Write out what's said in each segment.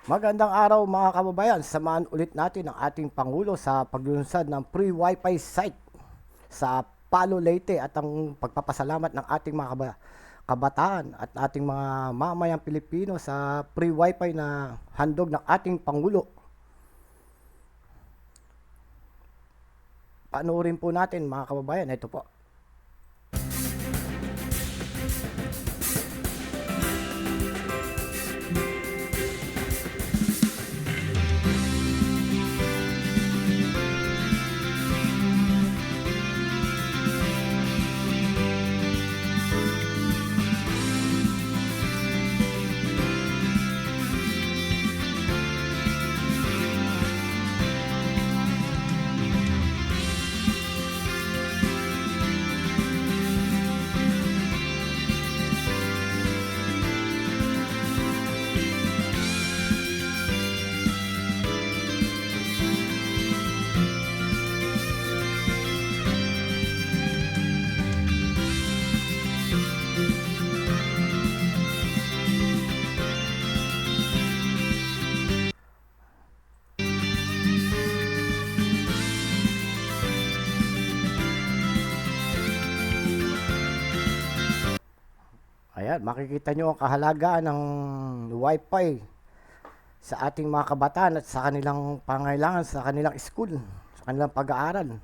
Magandang araw mga kababayan. Samahan ulit natin ang ating Pangulo sa paglunsad ng free wifi site sa Palo Leyte at ang pagpapasalamat ng ating mga kabataan at ating mga mamayang Pilipino sa free wifi na handog ng ating Pangulo. Panoorin po natin mga kababayan. Ito po. Ayan, makikita nyo ang kahalagaan ng wifi sa ating mga kabataan at sa kanilang pangailangan, sa kanilang school, sa kanilang pag-aaral.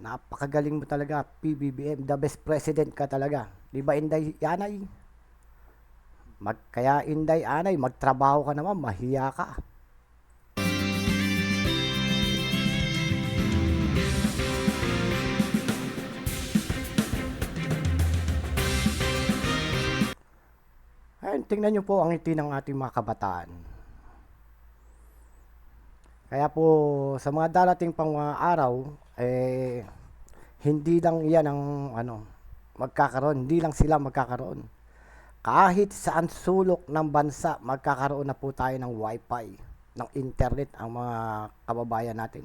Napakagaling mo talaga, PBBM, the best president ka talaga. Di ba, Inday Yanay? Kaya Inday Anay, magtrabaho ka naman, mahiya ka. Ayun, tingnan nyo po ang ngiti ng ating mga kabataan. Kaya po, sa mga darating pang mga araw, hindi lang yan ang magkakaroon, hindi lang sila magkakaroon. Kahit saan sulok ng bansa, magkakaroon na po tayo ng wifi, ng internet ang mga kababayan natin.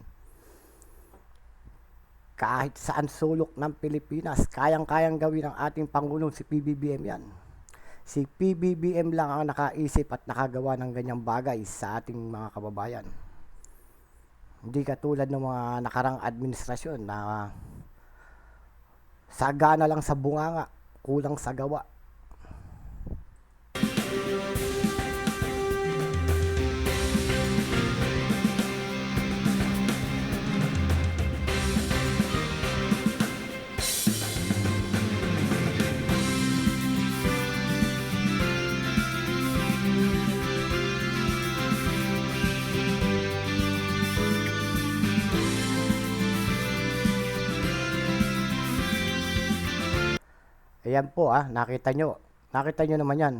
Kahit saan sulok ng Pilipinas, kayang-kayang gawin ng ating Pangulong si PBBM yan. Si PBBM lang ang nakaisip at nakagawa ng ganyang bagay sa ating mga kababayan. Hindi katulad ng mga nakarang administrasyon na sagana lang sa bunganga, kulang sa gawa. Ayan po nakita nyo. Nakita nyo naman yan.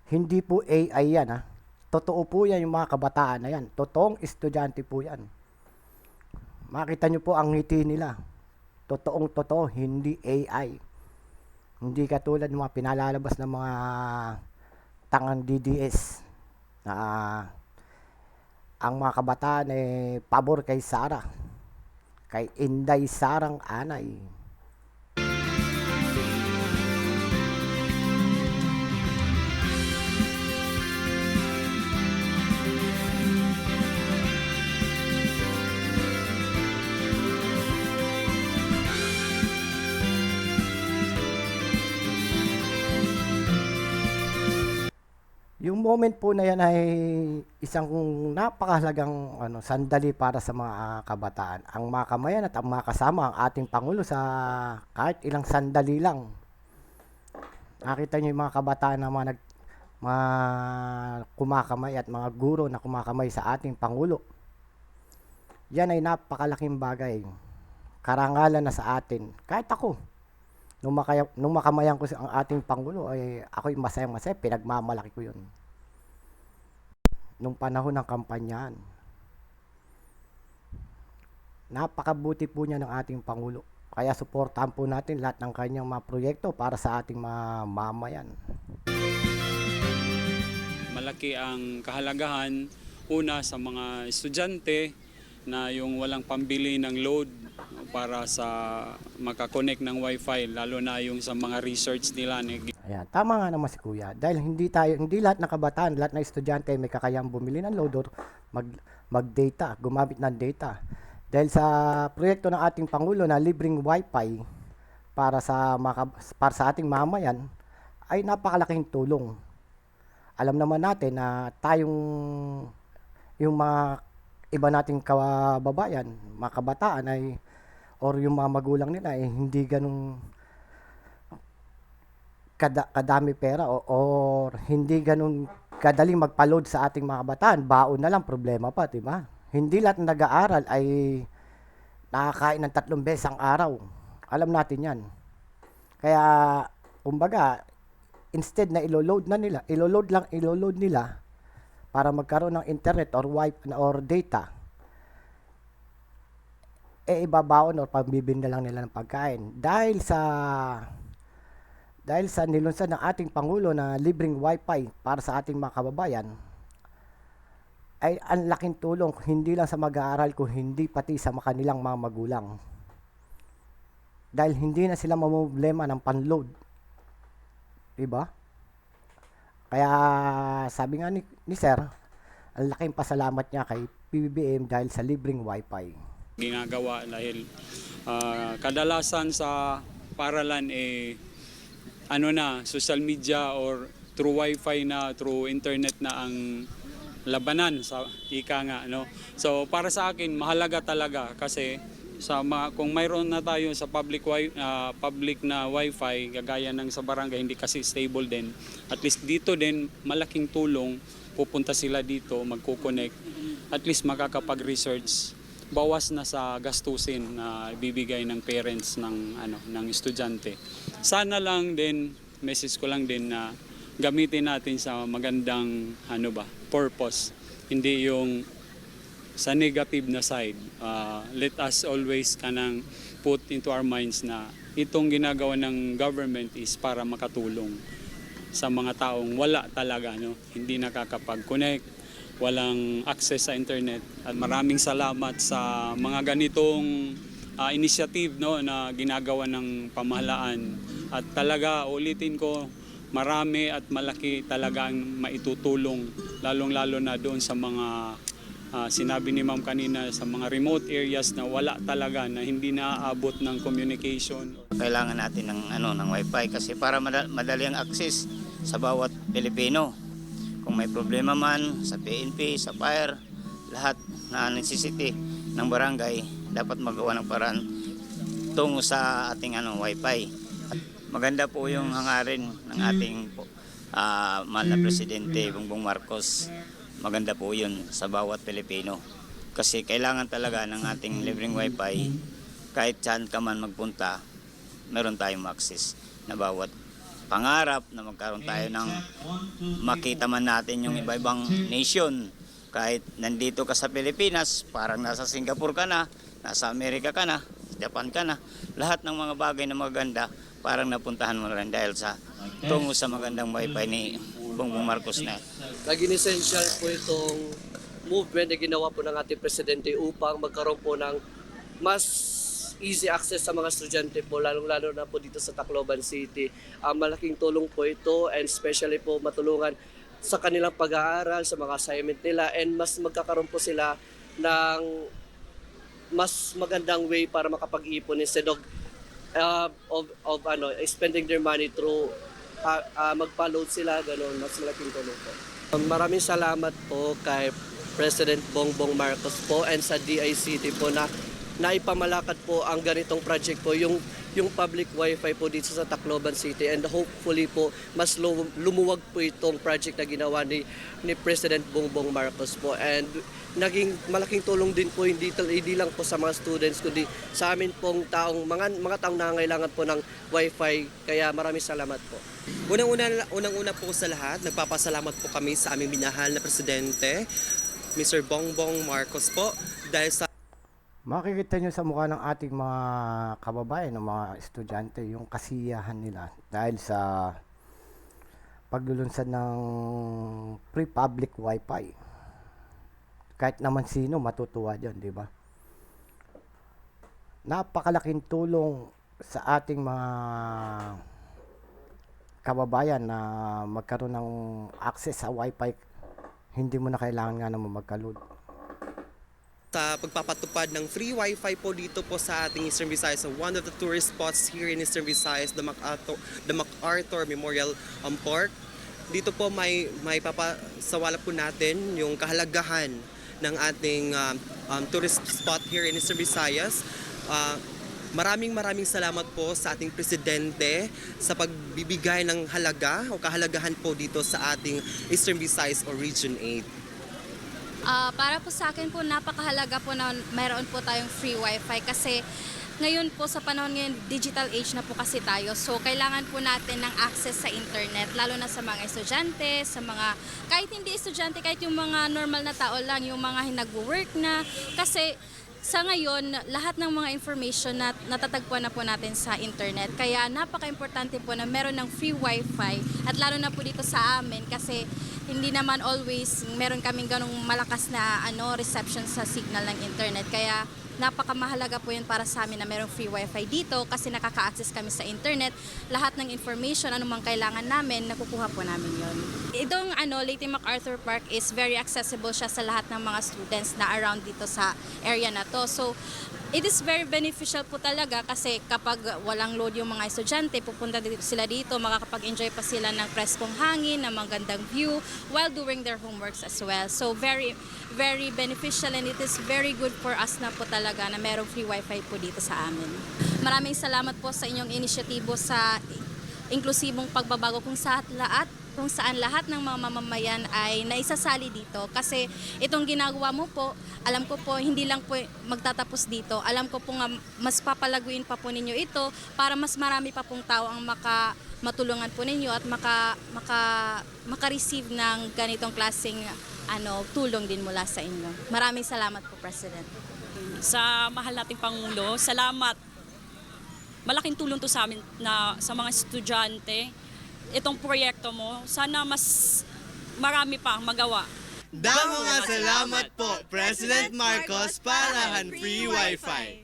Hindi po AI yan Totoo po yan yung mga kabataan na yan. Totoong estudyante po yan. Makita nyo po ang ngiti nila. Totoong totoo, hindi AI. Hindi katulad ng mga pinalalabas ng mga tangang DDS na ang mga kabataan pabor kay Sara. Kay Inday Sarang Anay. Yung moment po na yan ay isang napakahalagang sandali para sa mga kabataan. Ang makamayan at ang makasama ang ating Pangulo sa kahit ilang sandali lang. Nakita niyo yung mga kabataan na mga kumakamay at mga guro na kumakamay sa ating Pangulo. Yan ay napakalaking bagay. Karangalan na sa atin. Kahit ako, nung makamayan ko ang ating Pangulo, ay ako'y masayang-masaya, pinagmamalaki ko yun. Nung panahon ng kampanyahan. Napakabuti po niya ng ating Pangulo. Kaya suportahan po natin lahat ng kanyang mga proyekto para sa ating mga mamayan. Malaki ang kahalagahan una sa mga estudyante na yung walang pambili ng load para sa makakonect ng wifi, lalo na yung sa mga research nila. Ayan, tama nga naman si Kuya. Dahil hindi lahat ng kabataan, lahat ng estudyante may kakayang bumili ng load or mag-data, gumamit ng data. Dahil sa proyekto ng ating Pangulo na libreng wifi para sa ating mamayan, ay napakalaking tulong. Alam naman natin na yung mga iba nating kababayan, mga kabataan ay or yung mga magulang nila ay hindi ganun kadami pera or hindi ganun kadaling magpa-load sa ating mga kabataan. Baon na lang problema pa, 'di ba? Hindi lahat ng nag-aaral ay nakakain ng 3 beses ang araw. Alam natin 'yan. Kaya kumbaga instead na iloload nila para magkaroon ng internet or wifi or data, ibabaon or pambibili na lang nila ng pagkain. Dahil sa nilunsad ng ating Pangulo na libreng wifi para sa ating mga kababayan, ay ang laking tulong hindi lang sa mag-aaral kundi pati sa kanilang mga magulang. Dahil hindi na sila mamumblema ng panload. Diba? Kaya sabi nga ni Sir, ang laking pasalamat niya kay PBBM dahil sa libreng wifi. Ginagawa dahil kadalasan sa paralan social media or through wifi na, through internet na ang labanan sa ika nga, no. So para sa akin mahalaga talaga kasi kung mayroon na tayo sa public na wifi gagaya ng sa barangay, hindi kasi stable din. At least dito din malaking tulong, pupunta sila dito, magko-connect, at least makakapag-research, bawas na sa gastusin na bibigay ng parents ng estudyante. Sana lang din, message ko lang din na gamitin natin sa magandang purpose, hindi yung sa negative na side. Let us always put into our minds na itong ginagawa ng government is para makatulong sa mga taong wala talaga, no? Hindi nakakapag-connect, walang access sa internet. At maraming salamat sa mga ganitong initiative, no, na ginagawa ng pamahalaan. At talaga ulitin ko, marami at malaki talagang maitutulong, lalong-lalo na doon sa mga sinabi ni Ma'am kanina, sa mga remote areas na wala talaga, na hindi naaabot ng communication. Kailangan natin ng wifi kasi para madali ang access sa bawat Pilipino. Kung may problema man sa PNP, sa fire, lahat na necessity ng barangay dapat magawa ng paraan tungo sa ating wifi. Maganda po yung hangarin ng ating mahal na Presidente Bongbong Marcos. Maganda po yun sa bawat Pilipino. Kasi kailangan talaga ng ating libreng wifi, kahit saan ka man magpunta, meron tayong access na bawat pangarap na magkaroon tayo ng makita man natin yung iba-ibang nation. Kahit nandito ka sa Pilipinas, parang nasa Singapore ka na, nasa Amerika ka na, Japan ka na, lahat ng mga bagay na maganda, parang napuntahan mo rin dahil sa tungo sa magandang wifi ni Bongbong Marcos na. Naging essential po itong movement na ginawa po ng ating presidente upang magkaroon po ng mas easy access sa mga estudyante po, lalong-lalo na po dito sa Tacloban City. Malaking tulong po ito, and especially po matulungan sa kanilang pag-aaral, sa mga assignment nila, and mas magkakaroon po sila ng mas magandang way para makapag-ipon instead of spending their money through magpa-load sila, gano'n. Mas malaking tulong po. Maraming salamat po kay President Bongbong Marcos po and sa DICT po na naipamalakad po ang ganitong project po, yung public wifi po dito sa Tacloban City, and hopefully po mas lumuwag po itong project na ginawa ni President Bongbong Marcos po, and naging malaking tulong din po hindi lang po sa mga students kundi sa amin pong mga taong nangangailangan po ng wifi. Kaya maraming salamat po. Unang-una po sa lahat, nagpapasalamat po kami sa aming minahal na Presidente, Mr. Bongbong Marcos po, dahil sa Makikita nyo sa mukha ng ating mga kababayan, ng mga estudyante, yung kasiyahan nila dahil sa paglulunsad ng free public wifi. Kahit naman sino matutuwa dyan, di ba? napakalaking tulong sa ating mga kababayan na magkaroon ng access sa wifi. Hindi mo na kailangan nga naman magka-load. Sa pagpapatupad ng free wifi po dito po sa ating Eastern Visayas, so one of the tourist spots here in Eastern Visayas, the MacArthur Memorial Park. Dito po may papasawala po natin yung kahalagahan ng ating tourist spot here in Eastern Visayas. Maraming salamat po sa ating presidente sa pagbibigay ng halaga o kahalagahan po dito sa ating Eastern Visayas o Region 8. Para po sa akin po, napakahalaga po na mayroon po tayong free wifi kasi ngayon po sa panahon ngayon, digital age na po kasi tayo. So kailangan po natin ng access sa internet, lalo na sa mga estudyante, sa mga, kahit hindi estudyante, kahit yung mga normal na tao lang, yung mga nag-work na. Kasi sa ngayon, lahat ng mga information na natatagpuan na po natin sa internet. Kaya napaka-importante po na meron ng free wifi at lalo na po dito sa amin kasi hindi naman always meron kaming ganong malakas na reception sa signal ng internet. Kaya napakamahalaga po yun para sa amin na merong free wifi dito kasi nakaka-access kami sa internet. Lahat ng information, anumang kailangan namin, nakukuha po namin yun. Itong Leyte MacArthur Park is very accessible siya sa lahat ng mga students na around dito sa area na to. So, it is very beneficial po talaga kasi kapag walang load yung mga estudyante, pupunta sila dito, makakapag-enjoy pa sila ng preskong hangin, ng magandang view while doing their homeworks as well. So very beneficial and it is very good for us na po talaga na merong free wifi po dito sa amin. Maraming salamat po sa inyong inisyatibo sa inklusibong pagbabago kung saan lahat ng mga mamamayan ay naisasali dito kasi itong ginagawa mo po, alam ko po hindi lang po magtatapos dito. Alam ko po nga mas papalaguin pa po ninyo ito para mas marami pa pong tao ang matulungan po ninyo at maka-receive ng ganitong klaseng tulong din mula sa inyo. Maraming salamat po, President. Sa mahal nating Pangulo, salamat. Malaking tulong to sa amin na sa mga estudyante. Itong proyekto mo, sana mas marami pa magawa. Damo nga salamat po, President Marcos, para han free wifi.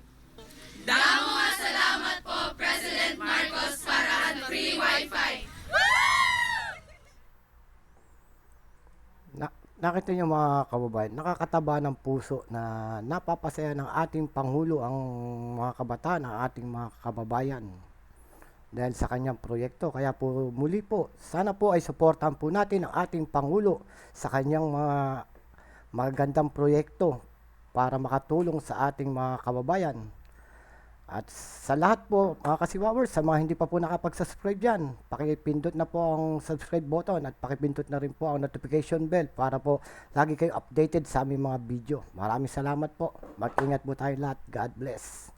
Nakita niyo mga kababayan, nakakataba ng puso na napapasaya ng ating Pangulo ang mga kabataan, ang ating mga kababayan dahil sa kanyang proyekto. Kaya po muli po, sana po ay suportahan po natin ang ating Pangulo sa kanyang mga magandang proyekto para makatulong sa ating mga kababayan. At sa lahat po, mga kasiwawers, sa mga hindi pa po nakapag-subscribe dyan, pakipindot na po ang subscribe button at pakipindot na rin po ang notification bell para po lagi kayo updated sa aming mga video. Maraming salamat po. Mag-ingat po tayo lahat. God bless.